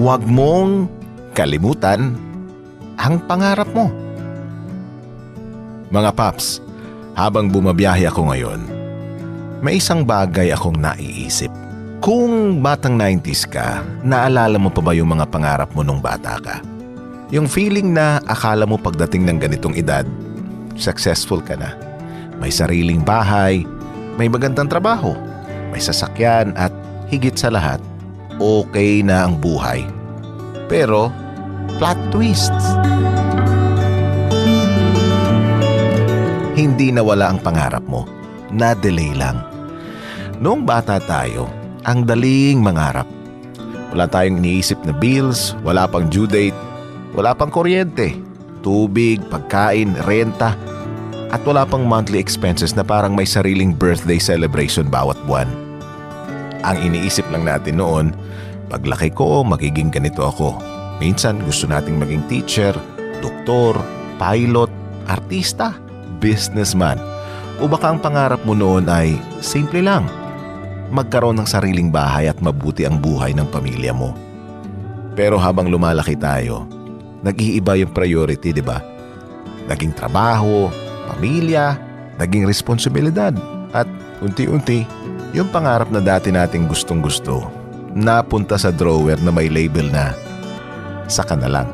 huwag mong kalimutan ang pangarap mo. Mga paps, habang bumabiyahe ako ngayon, may isang bagay akong naiisip. Kung batang 90s ka, naalala mo pa ba yung mga pangarap mo nung bata ka? Yung feeling na akala mo pagdating ng ganitong edad, successful ka na. May sariling bahay, may magandang trabaho, may sasakyan at higit sa lahat, okay na ang buhay. Pero, plot twists. Hindi nawala ang pangarap mo, na-delay lang. Noong bata tayo, ang daling mangarap. Wala tayong iniisip na bills, wala pang due date, wala pang kuryente, tubig, pagkain, renta, at wala pang monthly expenses na parang may sariling birthday celebration bawat buwan. Ang iniisip lang natin noon, paglaki ko, magiging ganito ako. Minsan gusto nating maging teacher, doktor, pilot, artista, businessman. O baka ang pangarap mo noon ay simple lang, magkaroon ng sariling bahay at mabuti ang buhay ng pamilya mo. Pero habang lumalaki tayo, nag-iiba yung priority, di ba? Naging trabaho, pamilya, naging responsibilidad. At unti-unti, yung pangarap na dati nating gustong-gusto, napunta sa drawer na may label na, saka na lang.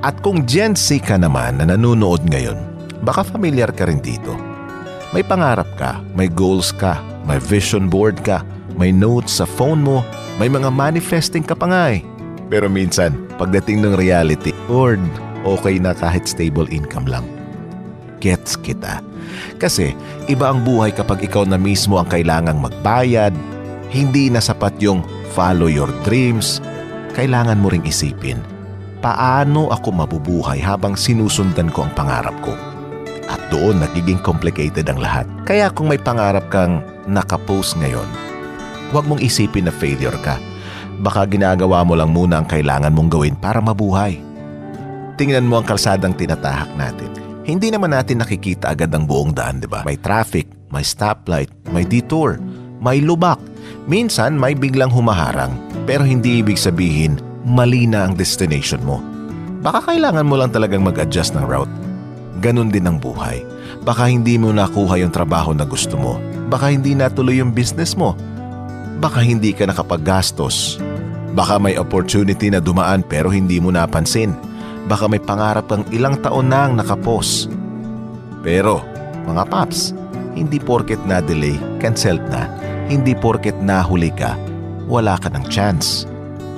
At kung Gen Z ka naman na nanonood ngayon, baka familiar ka rin dito. May pangarap ka, may goals ka, may vision board ka, may notes sa phone mo, may mga manifesting ka pa nga eh. Pero minsan, pagdating ng reality, Lord, okay na kahit stable income lang. Gets kita. Kasi iba ang buhay kapag ikaw na mismo ang kailangang magbayad, hindi na sapat yung follow your dreams. Kailangan mo ring isipin, paano ako mabubuhay habang sinusundan ko ang pangarap ko? At doon nagiging complicated ang lahat. Kaya kung may pangarap kang nakapost ngayon, huwag mong isipin na failure ka. Baka ginagawa mo lang muna ang kailangan mong gawin para mabuhay. Tingnan mo ang kalsadang tinatahak natin. Hindi naman natin nakikita agad ang buong daan, di ba? May traffic, may stoplight, may detour, may lubak. Minsan may biglang humaharang, pero hindi ibig sabihin mali na ang destination mo. Baka kailangan mo lang talagang mag-adjust ng route. Ganon din ang buhay. Baka hindi mo nakuha yung trabaho na gusto mo. Baka hindi natuloy yung business mo. Baka hindi ka nakapaggastos. Baka may opportunity na dumaan pero hindi mo napansin. Baka may pangarap kang ilang taon na ang nakapos. Pero, mga paps, hindi porket na-delay, canceled na. Hindi porket nahuli ka, wala ka ng chance.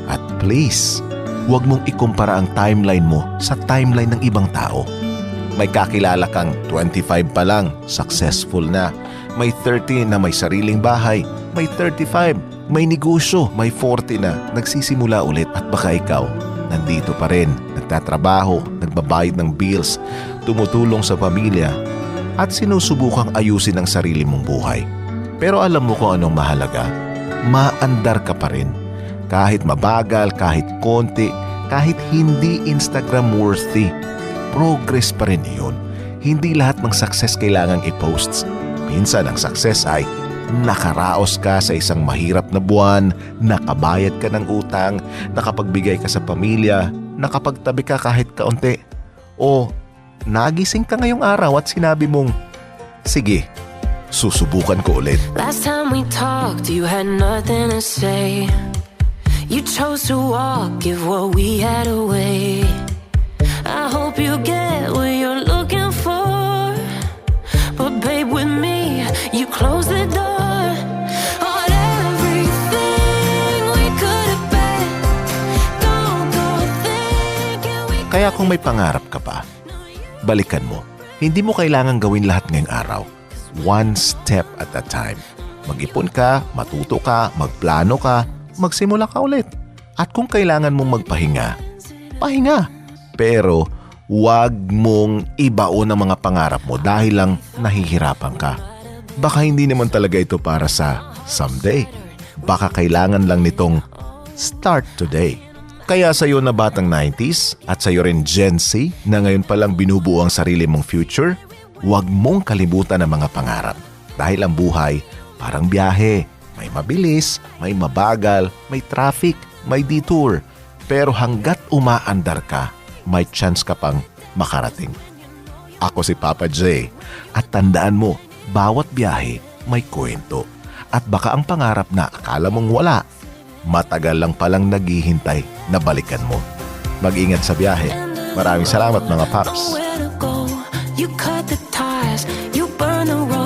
At please, huwag mong ikumpara ang timeline mo sa timeline ng ibang tao. May kakilala kang 25 pa lang, successful na. May 30 na may sariling bahay. May 35, may negosyo. May 40 na, nagsisimula ulit. At baka ikaw, nandito pa rin, nagtatrabaho, nagbabayad ng bills, tumutulong sa pamilya, at sinusubukang ayusin ang sarili mong buhay. Pero alam mo kung anong mahalaga? Maandar ka pa rin. Kahit mabagal, kahit konti, kahit hindi Instagram worthy, progress pa rin iyon. Hindi lahat ng success kailangang i-post. Minsan ang success ay nakaraos ka sa isang mahirap na buwan, nakabayad ka ng utang, nakapagbigay ka sa pamilya, nakapagtabi ka kahit kaunti, o nagising ka ngayong araw at sinabi mong, sige, susubukan ko ulit. Last time we talked, you had nothing to say. You chose to walk, give what we had away. I hope you get what you're looking for, but babe, with me, you close the door on everything we could have been. Don't go thinking we. Kaya kung may pangarap ka pa, balikan mo. Hindi mo kailangang gawin lahat ngayong araw. One step at a time. Mag-ipon ka, matuto ka, magplano ka, magsimula ka ulit. At kung kailangan mong magpahinga, pahinga. Pero huwag mong ibaon ang mga pangarap mo dahil lang nahihirapan ka. Baka hindi naman talaga ito para sa someday. Baka kailangan lang nitong start today. Kaya sa iyo na batang 90s at sa iyo rin Gen Z na ngayon palang binubuo ang sarili mong future, huwag mong kalimutan ang mga pangarap. Dahil ang buhay parang biyahe. May mabilis, may mabagal, may traffic, may detour. Pero hanggat umaandar ka, may chance ka pang makarating. Ako si Papa J. At tandaan mo, bawat biyahe may kwento. At baka ang pangarap na akala mong wala, matagal lang palang naghihintay na balikan mo. Mag-ingat sa biyahe. Maraming salamat mga Paps. Nowhere to go. You cut the ties, you burn the road.